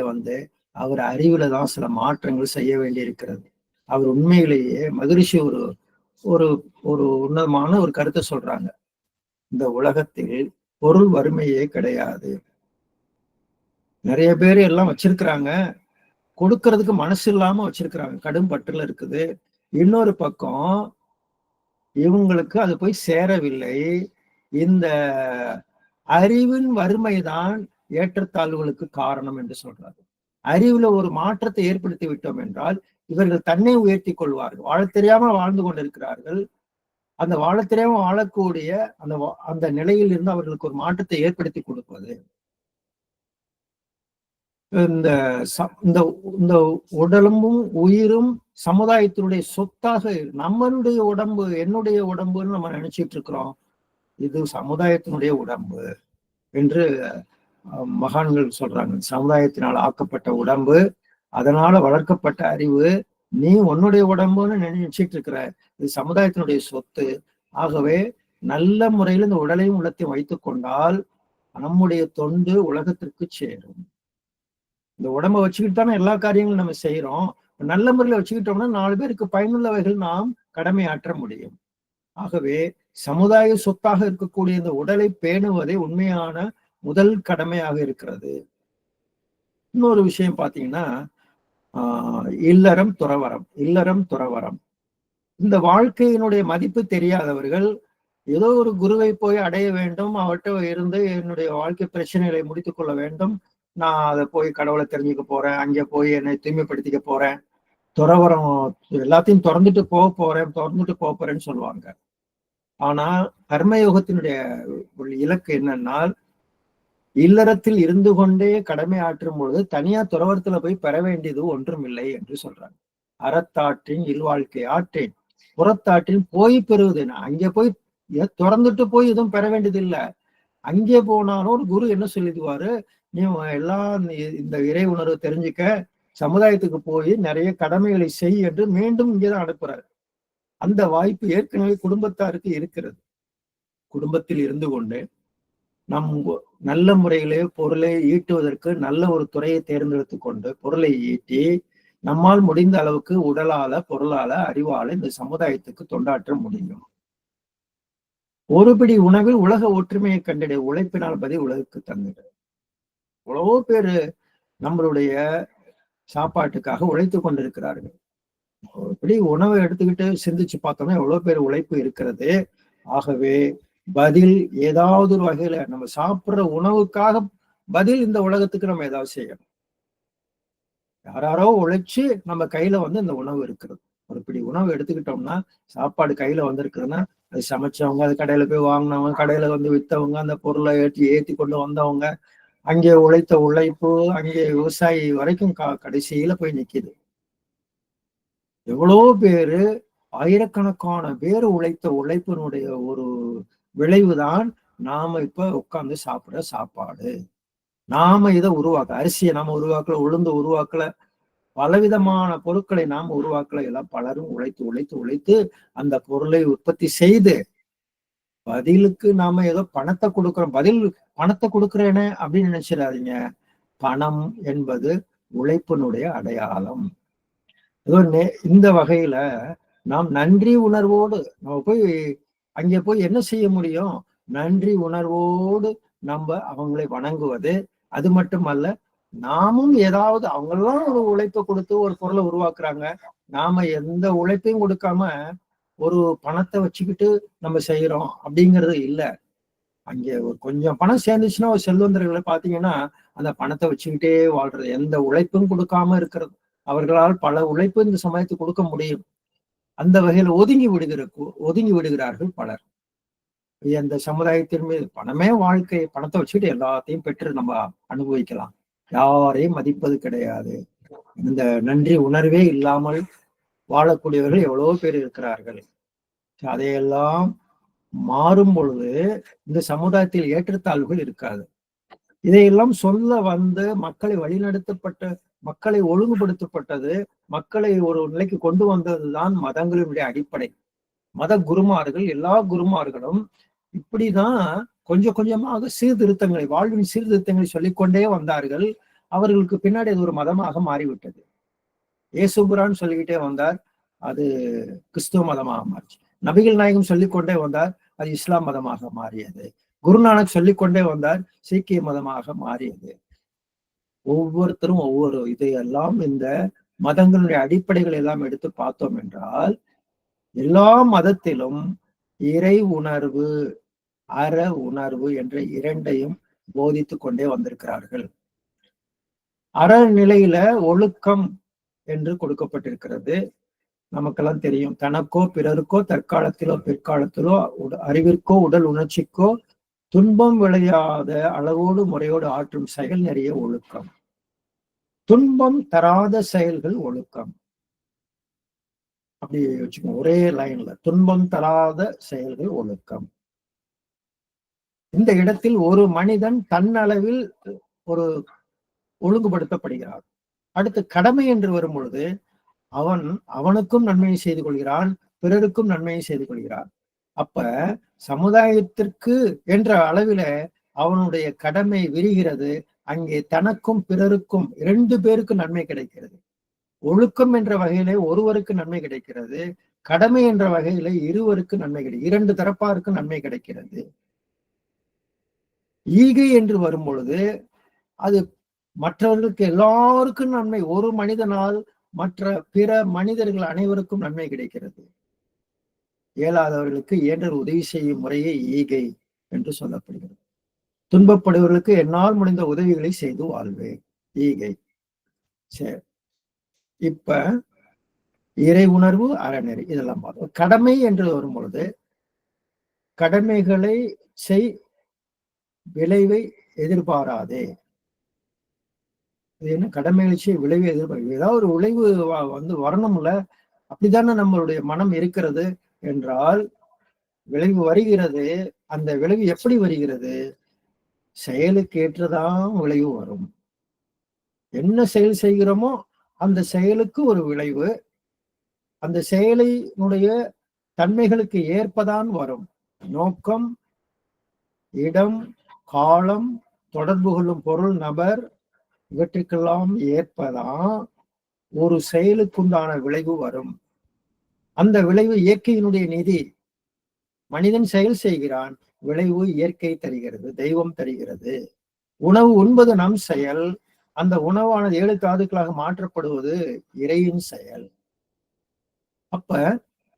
அவர் அறிவுல தான் சில மாற்றங்கள் செய்ய வேண்டி இருக்கிறது. அவர் உண்மையிலேயே மகரிஷி ஒரு ஒரு ஒரு உன்னதமான ஒரு கருத்தை சொல்றாங்க. இந்த உலகத்தில் பொருள் வறுமையே கிடையாது. நிறைய பேர் எல்லாம் வச்சிருக்கிறாங்க, கொடுக்கறதுக்கு மனசு இல்லாம வச்சிருக்கிறாங்க, கடும் பற்றுல இருக்குது. இன்னொரு பக்கம் இவங்களுக்கு அது போய் சேரவில்லை. இந்த அறிவின் வறுமைதான் ஏற்றத்தாழ்வுகளுக்கு காரணம் என்று சொல்றாரு. அறிவுல ஒரு மாற்றத்தை ஏற்படுத்தி விட்டோம் என்றால் இவர்கள் தன்னை உயர்த்தி கொள்வார்கள். வாழத் தெரியாம வாழ்ந்து கொண்டிருக்கிறார்கள். அந்த வாழத் தெரியாம வாழக்கூடிய அந்த நிலையில் இருந்து அவர்களுக்கு ஒரு மாற்றத்தை ஏற்படுத்தி கொடுப்பது. இந்த இந்த இந்த உடலும் உயிரும் சமுதாயத்தினுடைய சொத்தாக, நம்மளுடைய உடம்பு என்னுடைய உடம்புன்னு நம்ம நினைச்சிட்டு இருக்கிறோம். இது சமுதாயத்தினுடைய உடம்பு என்று மகான்கள் சொல்றாங்க. சமுதாயத்தினால் ஆக்கப்பட்ட உடம்பு, அதனால வளர்க்கப்பட்ட அறிவு, நீ உன்னுடைய உடம்புன்னு நினைச்சிட்டு இருக்கிற, இது சமுதாயத்தினுடைய சொத்து. ஆகவே நல்ல முறையில் இந்த உடலையும் உள்ளத்தையும் வைத்துக் கொண்டால் நம்முடைய தொண்டு உலகத்திற்கு சேரும். இந்த உடம்பை வச்சுக்கிட்டு தானே எல்லா காரியங்களும் நம்ம செய்யறோம். நல்ல முறையில வச்சுக்கிட்டோம்னா 4 பேருக்கு பயனுள்ளவைகள் நாம் கடமையாற்ற முடியும். ஆகவே சமுதாய சொத்தாக இருக்கக்கூடிய இந்த உடலை பேணுவதே உண்மையான முதல் கடமையாக இருக்கிறது. இன்னொரு விஷயம் பாத்தீங்கன்னா, இல்லறம் துறவரம். இல்லறம் துறவரம். இந்த வாழ்க்கையினுடைய மதிப்பு தெரியாதவர்கள் ஏதோ ஒரு குருவை போய் அடைய வேண்டும், அவர்கிட்ட இருந்து என்னுடைய வாழ்க்கை பிரச்சனைகளை முடித்துக் கொள்ள வேண்டும், நான் அதை போய் கடவுளை தெரிஞ்சுக்க போறேன், அங்கே போய் என்னை தூய்மைப்படுத்திக்க போறேன், துறவரம் எல்லாத்தையும் திறந்துட்டு போறேன்னு சொல்லுவாங்க. ஆனா கர்மயோகத்தினுடைய ஒரு இலக்கு என்னன்னா, இல்லறத்தில் இருந்து கொண்டே கடமை ஆற்றும் பொழுது தனியா துறவரத்துல போய் பெற வேண்டியது ஒன்றும் இல்லை என்று சொல்றாங்க. அறத்தாற்றின் இல்வாழ்க்கை ஆற்றேன், புறத்தாற்றின் போய் பெறுவது. அங்கே போய் திறந்துட்டு போய் எதுவும் பெற வேண்டியது இல்லை. அங்கே போனாலும் ஒரு குரு என்ன சொல்லிடுவாரு, நீ எல்லாம் இந்த இறை உணர்வு தெரிஞ்சுக்க சமுதாயத்துக்கு போய் நிறைய கடமைகளை செய் என்று மீண்டும் இங்கேதான் அனுப்புறாரு. அந்த வாய்ப்பு ஏற்கனவே குடும்பத்தாருக்கு இருக்கிறது. குடும்பத்தில் இருந்து கொண்டு நம் நல்ல முறையிலே பொருளை ஈட்டுவதற்கு நல்ல ஒரு துறையை தேர்ந்தெடுத்து கொண்டு பொருளை ஈட்டி நம்மால் முடிந்த அளவுக்கு உடலால, பொருளால, அறிவால இந்த சமுதாயத்துக்கு தொண்டாற்ற முடியும். ஒருபடி உணவில் உலக ஒற்றுமையை கண்டிட உழைப்பினால் பதில் உலகுக்கு தந்திட. எவ்வளவோ பேரு நம்மளுடைய சாப்பாட்டுக்காக உழைத்து கொண்டிருக்கிறார்கள். இப்படி உணவை எடுத்துக்கிட்டு சிந்திச்சு பார்த்தோம்னா எவ்வளவு பேர் உழைப்பு இருக்கிறது. ஆகவே பதில் ஏதாவது ஒரு வகையில நம்ம சாப்பிடுற உணவுக்காக பதில் இந்த உலகத்துக்கு நம்ம ஏதாவது செய்யணும். யாராரோ உழைச்சு நம்ம கையில இந்த உணவு இருக்கிறது. ஒரு பிடி உணவு எடுத்துக்கிட்டோம்னா, சாப்பாடு கையில வந்திருக்குதுன்னா அது சமைச்சவங்க, அது கடையில போய் வாங்கினவங்க, கடையில வித்தவங்க, அந்த பொருளை ஏற்றி கொண்டு வந்தவங்க, அங்கே உழைத்த உழைப்பு, அங்கே விவசாயி வரைக்கும் கடைசியில போய் நிக்குது. எவ்வளோ பேரு, ஆயிரக்கணக்கான பேர் உழைத்த உழைப்பினுடைய ஒரு விளைவுதான் நாம இப்ப உட்கார்ந்து சாப்பிடுற சாப்பாடு. நாம இதை அரிசியை நாம உருவாக்கல, உளுந்து உருவாக்கல, பலவிதமான பொருட்களை நாம் உருவாக்கல. எல்லாம் பலரும் உழைத்து அந்த பொருளை உற்பத்தி செய்து பதிலுக்கு நாம ஏதோ பணத்தை கொடுக்கிறோம். பணத்தை கொடுக்கிறேனே அப்படின்னு நினைச்சிடாதீங்க. பணம் என்பது உழைப்பினுடைய அடையாளம். ஏதோ இந்த வகையில நாம் நன்றி உணர்வோடு நம்ம அங்கே போய் என்ன செய்ய முடியும்? நன்றி உணர்வோடு நம்ம அவங்களை வணங்குவது. அது மட்டுமல்ல, நாமும் ஏதாவது, அவங்கெல்லாம் ஒரு உழைப்பை கொடுத்து ஒரு பொருளை உருவாக்குறாங்க, நாம எந்த உழைப்பையும் கொடுக்காம ஒரு பணத்தை வச்சுக்கிட்டு நம்ம செய்யறோம் அப்படிங்கிறது இல்லை. அங்கே ஒரு கொஞ்சம் பணம் சேர்ந்துச்சுன்னா ஒரு செல்வந்தர்களை பாத்தீங்கன்னா அந்த பணத்தை வச்சுக்கிட்டே வாழ்றது, எந்த உழைப்பும் கொடுக்காம இருக்கிறது. அவர்களால் பல உழைப்பு இந்த சமயத்துக்கு கொடுக்க முடியும். அந்த வகையில ஒதுங்கி விடுகிறார்கள் பலர். அந்த சமுதாயத்தின் மீது பணமே வாழ்க்கை, பணத்தை வச்சுக்கிட்டு எல்லாத்தையும் பெற்று நம்ம அனுபவிக்கலாம். யாரையும் மதிப்பது கிடையாது. இந்த நன்றி உணர்வே இல்லாமல் வாழக்கூடியவர்கள் எவ்வளவோ பேர் இருக்கிறார்கள். அதையெல்லாம் மாறும் பொழுது இந்த சமுதாயத்தில் ஏற்றத்தாழ்வுகள் இருக்காது. இதையெல்லாம் சொல்ல மக்களை வழிநடத்தப்பட்ட, மக்களை ஒழுங்குபடுத்தப்பட்டது, மக்களை ஒரு நிலைக்கு கொண்டு வந்ததுதான் மதங்களினுடைய அடிப்படை. மத குருமார்கள், எல்லா குருமார்களும் இப்படிதான் கொஞ்சம் கொஞ்சமாக சீர்திருத்தங்களை, வாழ்வின் சீர்திருத்தங்களை சொல்லிக்கொண்டே வந்தார்கள். அவர்களுக்கு பின்னாடி அது ஒரு மதமாக மாறிவிட்டது. ஏசுபுரான்னு சொல்லிக்கிட்டே வந்தார், அது கிறிஸ்துவ மதமாக மாறிச்சு. நபிகள் நாயகம் சொல்லிக்கொண்டே வந்தார், அது இஸ்லாம் மதமாக மாறியது. குருநானக் சொல்லிக்கொண்டே வந்தார், சீக்கிய மதமாக மாறியது. ஒவ்வொருத்தரும் ஒவ்வொரு இதையெல்லாம் இந்த மதங்களுடைய அடிப்படைகள் எல்லாம் எடுத்து பார்த்தோம் என்றால், எல்லா மதத்திலும் இறை உணர்வு, அற உணர்வு என்ற இரண்டையும் போதித்துக் கொண்டே வந்திருக்கிறார்கள். அறநிலையில ஒழுக்கம் என்று கொடுக்கப்பட்டிருக்கிறது. நமக்கெல்லாம் தெரியும், தனக்கோ பிறருக்கோ தற்காலத்திலோ பிற்காலத்திலோ அறிவிற்கோ உடல் உணர்ச்சிக்கோ துன்பம் விளையாத அளவோடு முறையோடு ஆற்றும் செயல் நிறைய ஒழுக்கம். துன்பம் தராத செயல்கள் ஒழுக்கம். அப்படி வச்சுக்கோங்க, ஒரே லைன்ல துன்பம் தராத செயல்கள் ஒழுக்கம். இந்த இடத்தில் ஒரு மனிதன் தன்னளவில் ஒரு ஒழுங்குபடுத்தப்படுகிறான். அடுத்து கடமை என்று வரும் பொழுது அவனுக்கும் நன்மையை செய்து கொள்கிறான், பிறருக்கும் நன்மையை செய்து கொள்கிறான். அப்ப சமுதாயத்திற்கு என்ற அளவில அவனுடைய கடமை விரிகிறது. அங்கே தனக்கும் பிறருக்கும் 2 பேருக்கு நன்மை கிடைக்கிறது. ஒழுக்கம் என்ற வகையிலே ஒருவருக்கு நன்மை கிடைக்கிறது, கடமை என்ற வகையில இருவருக்கு நன்மை கிடைக்கிறது, 2 தரப்பாருக்கு நன்மை கிடைக்கிறது. ஈகை என்று வரும் பொழுது அது மற்றவர்களுக்கு எல்லாருக்கும் நன்மை, ஒரு மனிதனால் மற்ற பிற மனிதர்கள் அனைவருக்கும் நன்மை கிடைக்கிறது. இயலாதவர்களுக்கு இயன்ற உதவி செய்யும் முறையே ஈகை என்று சொல்லப்படுகிறது. துன்பப்படுவர்களுக்கு என்னால் முடிந்த உதவிகளை செய்து வாழ்வேன், ஈகை. சரி, இப்ப இறை உணர்வு, அறநெறி இதெல்லாம் பார்த்தோம். கடமை என்று வரும் பொழுது கடமைகளை செய், விளைவை எதிர்பாராதே. இது என்ன கடமைகளை செய், விளைவை எதிர்பார்க்க, ஏதாவது ஒரு விளைவு வந்து வரணும்ல, அப்படித்தானே நம்மளுடைய மனம் இருக்கிறது என்றால் விளைவு வருகிறது. அந்த விளைவு எப்படி வருகிறது? செயலுக்கு ஏற்றதான் விளைவு வரும். என்ன செயல் செய்கிறோமோ அந்த செயலுக்கு ஒரு விளைவு, அந்த செயலினுடைய தன்மைகளுக்கு ஏற்பதான் வரும். நோக்கம், இடம், காலம், தொடர்பு கொள்ளும் பொருள், நபர், இவற்றுக்கெல்லாம் ஏற்பதான் ஒரு செயலுக்குண்டான விளைவு வரும். அந்த விளைவு இயற்கையினுடைய நிதி. மனிதன் செயல் செய்கிறான், விளைவு இயற்கை தருகிறது, தெய்வம் தருகிறது. உணவு உண்பது நம் செயல், அந்த உணவானது 7 தாதுக்களாக மாற்றப்படுவது இறையின் செயல். அப்ப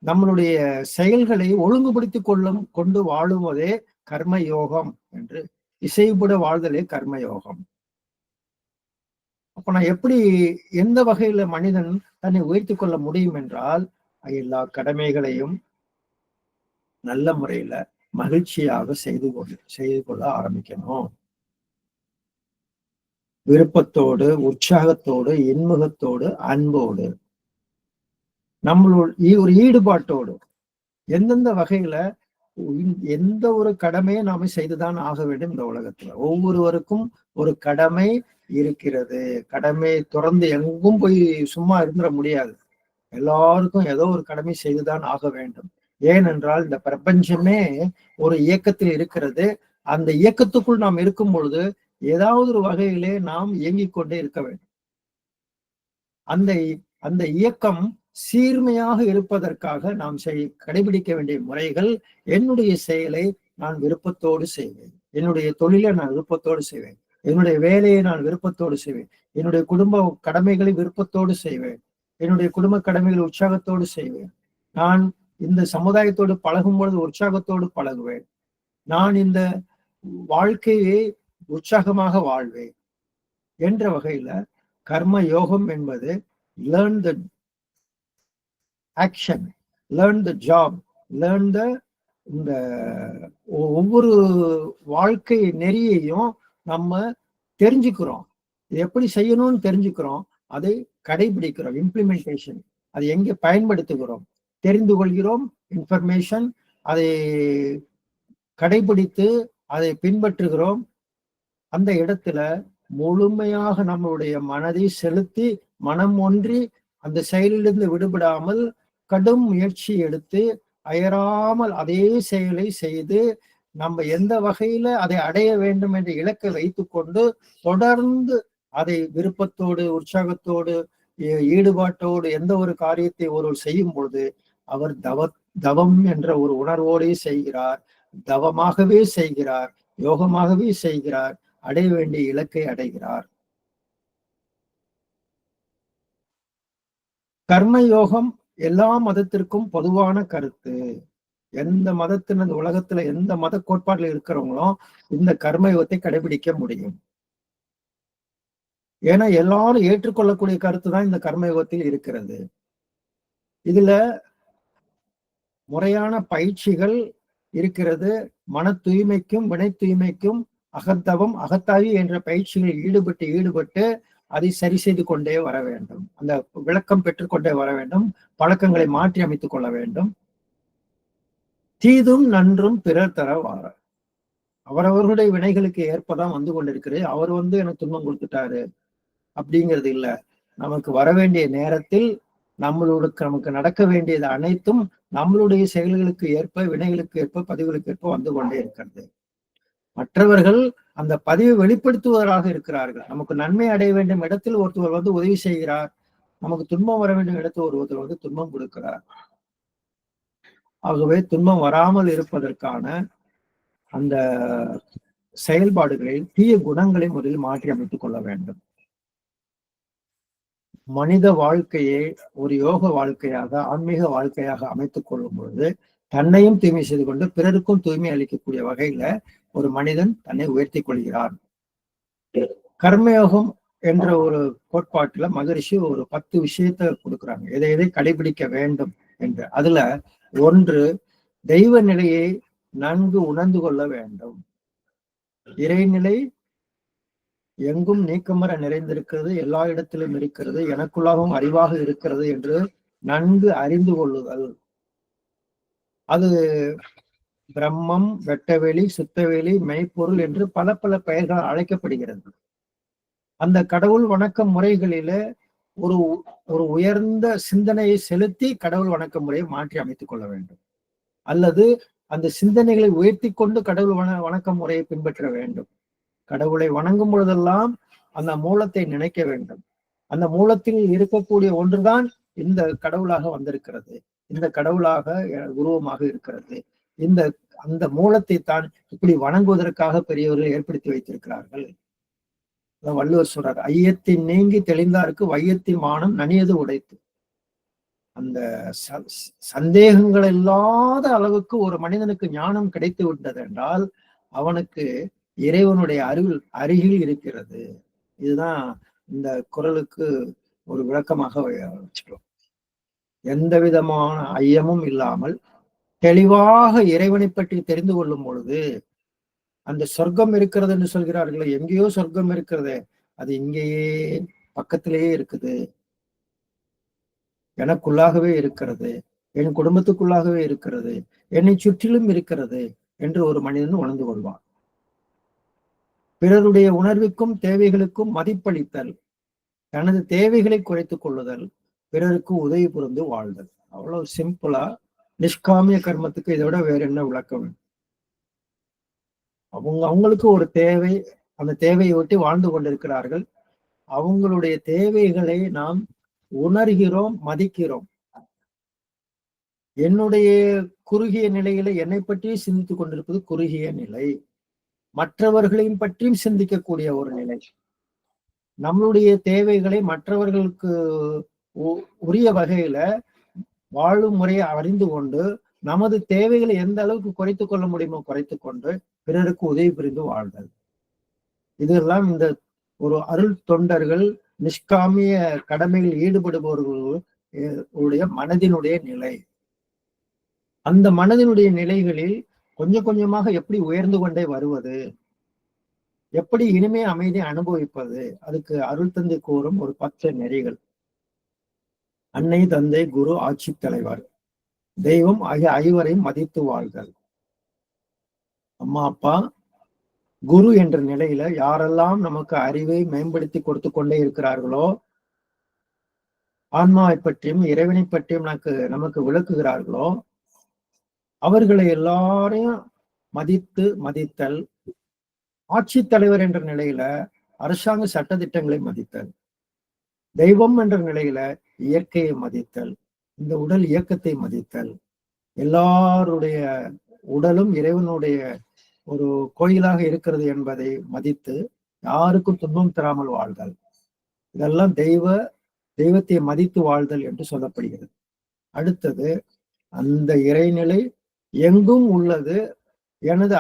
நம்மளுடைய செயல்களை ஒழுங்குபடுத்திக் கொண்டு வாழுவதே கர்ம யோகம் என்று, இசைபட வாழ்தலே கர்ம யோகம். அப்ப நான் எப்படி, எந்த வகையில மனிதன் தன்னை உயர்த்திக் கொள்ள முடியும் என்றால், எல்லா கடமைகளையும் நல்ல முறையில மகிழ்ச்சியாக செய்து கொள்ள ஆரம்பிக்கணும். விருப்பத்தோடு, உற்சாகத்தோடு, இன்முகத்தோடு, அன்போடு, நம்மளுடைய ஒரு ஈடுபாட்டோடு, எந்தெந்த வகையில எந்த ஒரு கடமையை நாம செய்துதான் ஆக வேண்டும். இந்த உலகத்துல ஒவ்வொருவருக்கும் ஒரு கடமை இருக்கிறது. கடமை தொடர்ந்து எங்கும் போய் சும்மா இருந்துட முடியாது. எல்லாருக்கும் ஏதோ ஒரு கடமை செய்துதான் ஆக வேண்டும். ஏனென்றால் இந்த பிரபஞ்சமே ஒரு இயக்கத்தில் இருக்கிறது. அந்த இயக்கத்துக்குள் நாம் இருக்கும் பொழுது ஏதாவது ஒரு வகையிலே நாம் இயங்கிக் கொண்டே இருக்க வேண்டும். அந்த இயக்கம் சீர்மையாக இருப்பதற்காக நாம் கடைபிடிக்க வேண்டிய முறைகள், என்னுடைய செயலை நான் விருப்பத்தோடு செய்வேன், என்னுடைய தொழிலை நான் விருப்பத்தோடு செய்வேன், என்னுடைய வேலையை நான் விருப்பத்தோடு செய்வேன், என்னுடைய குடும்ப கடமைகளை விருப்பத்தோடு செய்வேன், என்னுடைய குடும்ப கடமைகளை உற்சாகத்தோடு செய்வேன், நான் இந்த சமுதாயத்தோடு பழகும் பொழுது உற்சாகத்தோடு பழகுவேன், நான் இந்த வாழ்க்கையை உற்சாகமாக வாழ்வேன் என்ற வகையில கர்ம யோகம் என்பது learn the action, learn the job, learn the இந்த ஒவ்வொரு வாழ்க்கை நெறியையும் நம்ம தெரிஞ்சுக்கிறோம், இது எப்படி செய்யணும்னு தெரிஞ்சுக்கிறோம், அதை கடைபிடிக்கிறோம், இம்ப்ளிமெண்டேஷன், அதை எங்கே பயன்படுத்துகிறோம், தெரிந்து கொள்கிறோம், இன்ஃபர்மேஷன், அதை கடைபிடித்து அதை பின்பற்றுகிறோம். அந்த இடத்துல முழுமையாக நம்மளுடைய மனதை செலுத்தி மனம் ஒன்றி அந்த செயலிலிருந்து விடுபடாமல் கடும் முயற்சி எடுத்து அயராமல் அதே செயலை செய்து நம்ம எந்த வகையில அதை அடைய வேண்டும் என்ற இலக்கை வைத்துக்கொண்டு தொடர்ந்து அதை விருப்பத்தோடு, உற்சாகத்தோடு, ஈடுபாட்டோடு எந்த ஒரு காரியத்தை ஒருவர் செய்யும் பொழுது அவர் தவம் என்ற ஒரு உணர்வோடே செய்கிறார், தவமாகவே செய்கிறார், யோகமாகவே செய்கிறார், அடைய வேண்டிய இலக்கை அடைகிறார். கர்ம யோகம் எல்லா மதத்திற்கும் பொதுவான கருத்து. எந்த மதத்தின் உலகத்துல எந்த மத கோட்பாடுல இருக்கிறவங்களும் இந்த கர்ம யோகத்தை கடைபிடிக்க முடியும். ஏன்னா எல்லாரும் ஏற்றுக்கொள்ளக்கூடிய கருத்து தான் இந்த கர்மயோகத்தில் இருக்கிறது. இதுல முறையான பயிற்சிகள் இருக்கிறது. மன தூய்மைக்கும் வினை தூய்மைக்கும் அகத்தவம் அகத்தாவி என்ற பயிற்சிகளில் ஈடுபட்டு அதை சரி செய்து கொண்டே வர வேண்டும். அந்த விளக்கம் பெற்றுக்கொண்டே வர வேண்டும். பழக்கங்களை மாற்றி அமைத்துக் கொள்ள வேண்டும். தீதும் நன்றும் பிறர் தர வார. அவரவர்களுடைய வினைகளுக்கு ஏற்பதான் வந்து கொண்டிருக்கிறது. அவர் எனக்கு துன்பம் கொடுத்துட்டாரு அப்படிங்கிறது இல்ல. நமக்கு வர வேண்டிய நேரத்தில் நமக்கு நடக்க வேண்டியது அனைத்தும் நம்மளுடைய செயல்களுக்கு ஏற்ப, வினைகளுக்கு ஏற்ப, பதிவுகளுக்கு ஏற்ப வந்து கொண்டே இருக்கிறது. மற்றவர்கள் அந்த பதிவை வெளிப்படுத்துவதாக இருக்கிறார்கள். நமக்கு நன்மை அடைய வேண்டும் இடத்தில் ஒருத்தர் உதவி செய்கிறார், நமக்கு துன்பம் வர வேண்டும் இடத்தில் ஒருத்தர் துன்பம் கொடுக்கிறார். ஆகவே துன்பம் வராமல் இருப்பதற்கான அந்த செயல்பாடுகளில் தீய குணங்களை முதலில் மாற்றி அமைத்துக் கொள்ள வேண்டும். மனித வாழ்க்கையை ஒரு யோக வாழ்க்கையாக, ஆன்மீக வாழ்க்கையாக அமைத்துக் கொள்ளும் பொழுது தன்னையும் தூய்மை செய்து கொண்டு பிறருக்கும் தூய்மை அளிக்கக்கூடிய வகையில ஒரு மனிதன் தன்னை உயர்த்தி கொள்கிறான். கர்மயோகம் என்ற ஒரு கோட்பாட்டுல மகரிஷி ஒரு 10 விஷயத்தை கொடுக்குறாங்க, எதை எதை கடைபிடிக்க வேண்டும் என்று. அதுல ஒன்று, தெய்வ நிலையை நன்கு உணர்ந்து கொள்ள வேண்டும். இறைநிலை எங்கும் நீக்கமர நிறைந்திருக்கிறது, எல்லா இடத்திலும் இருக்கிறது, எனக்குள்ளாகவும் அறிவாக இருக்கிறது என்று நன்கு அறிந்து கொள்ளுதல். அது பிரம்மம், வெட்டவெளி, சுத்தவெளி, மெய்ப்பொருள் என்று பல பல பெயர்களால் அழைக்கப்படுகிறது. அந்த கடவுள் வணக்க முறைகளில ஒரு ஒரு உயர்ந்த சிந்தனையை செலுத்தி கடவுள் வணக்க முறையை மாற்றி அமைத்துக் கொள்ள வேண்டும். அல்லது அந்த சிந்தனைகளை உயர்த்தி கொண்டு கடவுள் வணக்க முறையை பின்பற்ற வேண்டும். கடவுளை வணங்கும் பொழுதெல்லாம் அந்த மூலத்தை நினைக்க வேண்டும். அந்த மூலத்தில் இருக்கக்கூடிய ஒன்றுதான் இந்த கடவுளாக வந்திருக்கிறது, இந்த கடவுளாக உருவமாக இருக்கிறது. அந்த மூலத்தை தான் இப்படி வணங்குவதற்காக பெரியவர்கள் ஏற்படுத்தி வைத்திருக்கிறார்கள். வள்ளுவர் சொல்றார், ஐயத்தின் நீங்கி தெளிந்தாருக்கு வையத்தின் மானம் நனியது உடைத்து. அந்த சந்தேகங்கள் இல்லாத அளவுக்கு ஒரு மனிதனுக்கு ஞானம் கிடைத்து விட்டது என்றால் அவனுக்கு இறைவனுடைய அருகில் இருக்கிறது. இதுதான் இந்த குறளுக்கு ஒரு விளக்கமாக வச்சுக்கிறோம். எந்த விதமான ஐயமும் இல்லாமல் தெளிவாக இறைவனை பற்றி தெரிந்து கொள்ளும் பொழுது அந்த சொர்க்கம் இருக்கிறது என்று சொல்கிறார்களே, எங்கேயோ சொர்க்கம் இருக்கிறது, அது இங்கேயே பக்கத்திலேயே இருக்குது, எனக்குள்ளாகவே இருக்கிறது, என் குடும்பத்துக்குள்ளாகவே இருக்கிறது, என்னை சுற்றிலும் இருக்கிறது என்று ஒரு மனிதன் உணர்ந்து கொள்வான். பிறருடைய உணர்வுக்கும் தேவைகளுக்கும் மதிப்பளித்தல், தனது தேவைகளை குறைத்துக் கொள்ளுதல், பிறருக்கு உதவி புரிந்து வாழ்தல். அவ்வளவு சிம்பிளா நிஷ்காமிய கர்மத்துக்கு இதை விட வேற என்ன விளக்கம்? அவங்களுக்கு ஒரு தேவை, அந்த தேவையை ஒட்டி வாழ்ந்து கொண்டிருக்கிறார்கள். அவங்களுடைய தேவைகளை நாம் உணர்கிறோம், மதிக்கிறோம். என்னுடைய குறுகிய நிலையில என்னை பற்றியே சிந்தித்துக் கொண்டிருப்பது குறுகிய நிலை, மற்றவர்களையும் பற்றியும் சிந்திக்கக்கூடிய ஒரு நிலை. நம்மளுடைய தேவைகளை மற்றவர்களுக்கு உரிய வகையில வாழும் முறையை அறிந்து கொண்டு நமது தேவைகளை எந்த அளவுக்கு குறைத்துக் கொள்ள முடியுமோ குறைத்துக் கொண்டு பிறருக்கு உதவி புரிந்து வாழ்தல். இதெல்லாம் இந்த ஒரு அருள் தொண்டர்கள், நிஷ்காமிய கடமையில் ஈடுபடுபவர்களுடைய மனதினுடைய நிலை. அந்த மனதினுடைய நிலைகளில் கொஞ்சம் கொஞ்சமாக எப்படி உயர்ந்து கொண்டே வருவது, எப்படி இனிமே அமைதியை அனுபவிப்பது, அதுக்கு அருள் தந்தை கூறும் ஒரு 10 நெறிகள். அன்னை, தந்தை, குரு, ஆட்சி தலைவர், தெய்வம் ஆகிய 5வரையும் மதித்து வாழ்தல். அம்மா அப்பா குரு என்ற நிலையில யாரெல்லாம் நமக்கு அறிவை மேம்படுத்தி கொடுத்து கொண்டே இருக்கிறார்களோ, ஆன்மாவை பற்றியும் இறைவனை பற்றியும் நமக்கு விளக்குகிறார்களோ, அவர்களை எல்லாரையும் மதித்தல். ஆட்சி தலைவர் என்ற நிலையில அரசாங்க சட்டதிட்டங்களை மதித்தல். தெய்வம் என்ற நிலையில இயற்கையை மதித்தல், இந்த உடல் இயக்கத்தை மதித்தல், எல்லாருடைய உடலும் இறைவனுடைய ஒரு கோயிலாக இருக்கிறது என்பதை மதித்து யாருக்கும் துன்பம் தராமல் வாழ்தல். இதெல்லாம் தெய்வத்தை மதித்து வாழ்தல் என்று சொல்லப்படுகிறது. அடுத்தது, அந்த இறைநிலை எங்கும் உள்ளது, எனது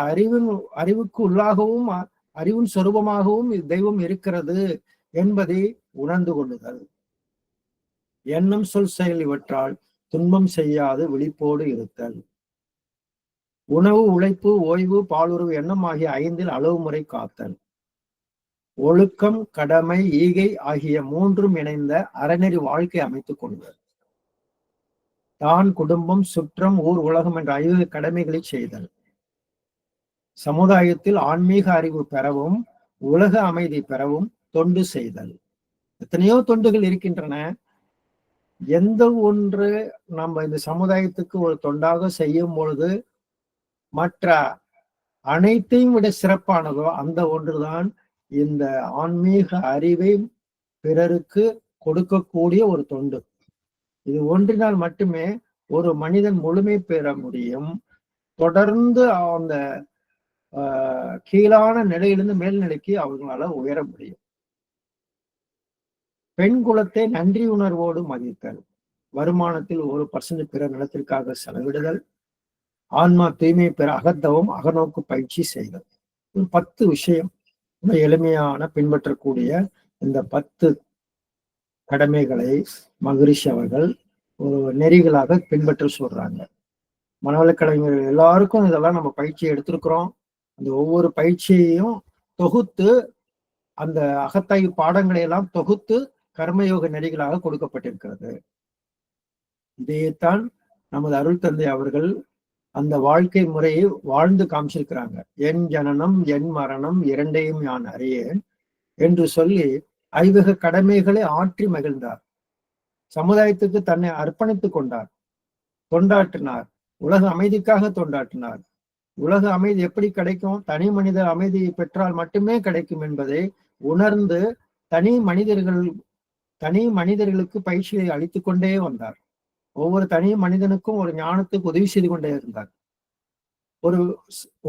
அறிவுக்கு உள்ளாகவும் அறிவின் சொரூபமாகவும் தெய்வம் இருக்கிறது என்பதை உணர்ந்து கொள்ளுதல். எண்ணம் சொல் செயல் இவற்றால் துன்பம் செய்யாது விழிப்போடு இருத்தல். உணவு, உழைப்பு, ஓய்வு, பாலுறவு, எண்ணம் ஆகிய 5 அளவு முறை காத்தல். ஒழுக்கம், கடமை, ஈகை ஆகிய 3 இணைந்த அறநெறி வாழ்க்கை அமைத்துக் கொள்வது. தான், குடும்பம், சுற்றம், ஊர், உலகம் என்ற 5 கடமைகளை செய்தல். சமுதாயத்தில் ஆன்மீக அறிவு பெறவும் உலக அமைதி பெறவும் தொண்டு செய்தல். எத்தனையோ தொண்டுகள் இருக்கின்றன. எந்த ஒன்று நம்ம இந்த சமுதாயத்துக்கு ஒரு தொண்டாக செய்யும் பொழுது மற்ற அனைத்தையும் விட சிறப்பானதோ அந்த ஒன்றுதான் இந்த ஆன்மீக அறிவை பிறருக்கு கொடுக்கக்கூடிய ஒரு தொண்டு. இது ஒன்றினால் மட்டுமே ஒரு மனிதன் முழுமை பெற முடியும். தொடர்ந்து அந்த கீழான நிலையிலிருந்து மேல்நிலைக்கு அவர்களால உயர முடியும். பெண் குலத்தை நன்றி உணர்வோடு மதித்தல். வருமானத்தில் 1% பிற நிலத்திற்காக செலவிடுதல். ஆன்மா தூய்மை பெற அகத்தவம், அகநோக்கு பயிற்சி செய்தல். 10 விஷயம் எளிமையான பின்பற்றக்கூடிய இந்த 10 கடமைகளை மகரிஷி அவர்கள் ஒரு நெறிகளாக பின்பற்ற சொல்றாங்க. மனவள கலைஞர்கள் எல்லாருக்கும் இதெல்லாம் நம்ம பயிற்சி எடுத்திருக்கிறோம். அந்த ஒவ்வொரு பயிற்சியையும் தொகுத்து அந்த அகத்தாய்வு பாடங்களை எல்லாம் தொகுத்து கர்மயோக நெறிகளாக கொடுக்கப்பட்டிருக்கிறது. இதைத்தான் நமது அருள் தந்தை அவர்கள் அந்த வாழ்க்கை முறையை வாழ்ந்து காமிச்சிருக்கிறாங்க. என் ஜனனம் என் மரணம் இரண்டையும் நான் அறியேன் என்று சொல்லி ஐவக கடமைகளை ஆற்றி மகிழ்ந்தார். சமுதாயத்துக்கு தன்னை அர்ப்பணித்துக் கொண்டார், தொண்டாற்றினார், உலக அமைதிக்காக தொண்டாற்றினார். உலக அமைதி எப்படி கிடைக்கும்? தனி மனித அமைதியை பெற்றால் மட்டுமே கிடைக்கும் என்பதை உணர்ந்து தனி மனிதர்களுக்கு பயிற்சியை அளித்துக் கொண்டே வந்தார். ஒவ்வொரு தனி மனிதனுக்கும் ஒரு ஞானத்துக்கு உதவி செய்து கொண்டே இருந்தார். ஒரு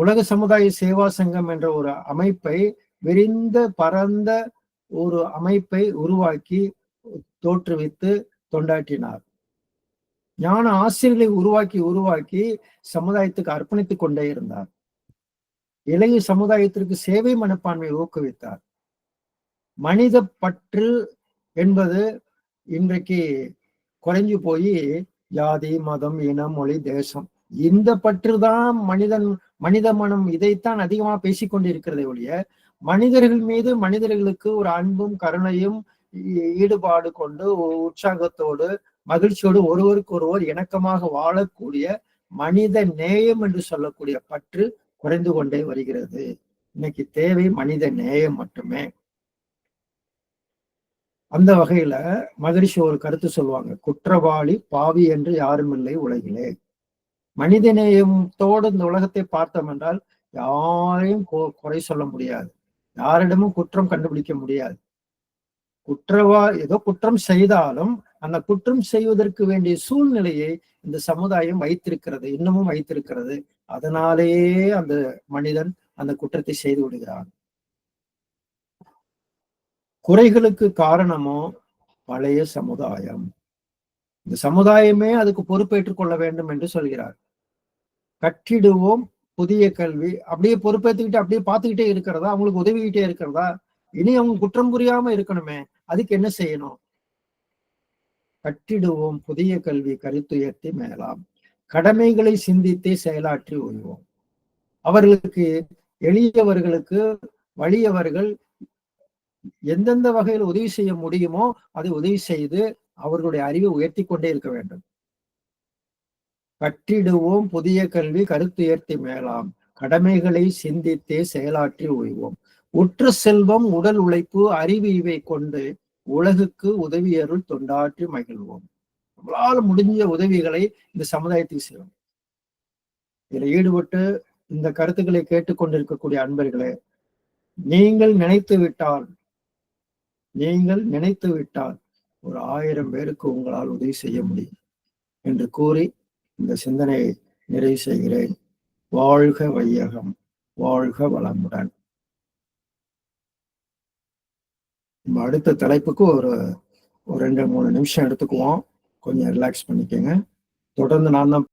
உலக சமுதாய சேவா சங்கம் என்ற ஒரு அமைப்பை, விரிந்த பரந்த ஒரு அமைப்பை உருவாக்கி தோற்றுவித்து தொண்டாற்றினார். ஞான ஆசிரியர்களை உருவாக்கி சமுதாயத்துக்கு அர்ப்பணித்துக் கொண்டே இருந்தார். இளைய சமுதாயத்திற்கு சேவை மனப்பான்மையை ஊக்குவித்தார். மனித பற்று என்பது இன்றைக்கு குறைஞ்சு போய் ஜாதி, மதம், இனம், மொழி, தேசம் இந்த பற்றுதான் மனித மனம் இதைத்தான் அதிகமா பேசிக்கொண்டிருக்கிறதை ஒழிய மனிதர்கள் மீது மனிதர்களுக்கு ஒரு அன்பும் கருணையும் ஈடுபாடு கொண்டு உற்சாகத்தோடு மகிழ்ச்சியோடு ஒருவருக்கு ஒருவர் இணக்கமாக வாழக்கூடிய மனித நேயம் என்று சொல்லக்கூடிய பற்று குறைந்து கொண்டே வருகிறது. இன்னைக்கு தேவை மனித நேயம் மட்டுமே. அந்த வகையில மகரிஷி ஒரு கருத்து சொல்லுவாங்க, குற்றவாளி பாவி என்று யாரும் இல்லை உலகிலே. மனித நேயத்தோடு இந்த உலகத்தை பார்த்தோம் என்றால் யாரையும் குறை சொல்ல முடியாது, யாரிடமும் குற்றம் கண்டுபிடிக்க முடியாது. ஏதோ குற்றம் செய்தாலும் அந்த குற்றம் செய்வதற்கு வேண்டிய சூழ்நிலையை இந்த சமுதாயம் வைத்திருக்கிறது, இன்னமும் வைத்திருக்கிறது. அதனாலேயே அந்த மனிதன் அந்த குற்றத்தை செய்து விடுகிறான். குறைகளுக்கு காரணமோ பழைய சமுதாயம். இந்த சமுதாயமே அதுக்கு பொறுப்பேற்றுக் கொள்ள வேண்டும் என்று சொல்கிறார். கட்டிடுவோம் புதிய கல்வி. அப்படியே பொறுப்பேற்றுக்கிட்டு அப்படியே பார்த்துக்கிட்டே இருக்கிறதா? அவங்களுக்கு உதவிக்கிட்டே இருக்கிறதா? இனி அவங்க குற்றம் புரியாம இருக்கணுமே, அதுக்கு என்ன செய்யணும்? கட்டிடுவோம் புதிய கல்வி கருத்துயர்த்தி மேலாம். கடமைகளை சிந்தித்தே செயலாற்றி ஓய்வோம். அவர்களுக்கு, எளியவர்களுக்கு, வலியவர்கள் எந்தெந்த வகையில் உதவி செய்ய முடியுமோ அதை உதவி செய்து அவர்களுடைய அறிவை உயர்த்தி கொண்டே இருக்க வேண்டும். கட்டிடுவோம் புதிய கல்வி கருத்துயர்த்தி மேலாம். கடமைகளை சிந்தித்தே செயலாற்றி ஓய்வோம். உற்ற செல்வம், உடல் உழைப்பு, அறிவு இவை கொண்டு உலகுக்கு உதவியருள் தொண்டாற்றி மகிழ்வோம். நம்மளால முடிஞ்ச உதவிகளை இந்த சமுதாயத்துக்கு செய்வோம். இதுல ஈடுபட்டு இந்த கருத்துக்களை கேட்டுக்கொண்டிருக்கக்கூடிய அன்பர்களே, நீங்கள் நினைத்து விட்டால் நீங்கள் நினைத்து விட்டால் ஒரு 1000 பேருக்கு உங்களால் உதவி செய்ய முடியும் என்று கூறி இந்த சிந்தனையை நிறைவு செய்கிறேன். வாழ்க வையகம், வாழ்க வளமுடன். நம்ம அடுத்த தலைப்புக்கு ஒரு 2-3 நிமிஷம் எடுத்துக்குவோம். கொஞ்சம் ரிலாக்ஸ் பண்ணிக்கங்க. தொடர்ந்து நான் தான்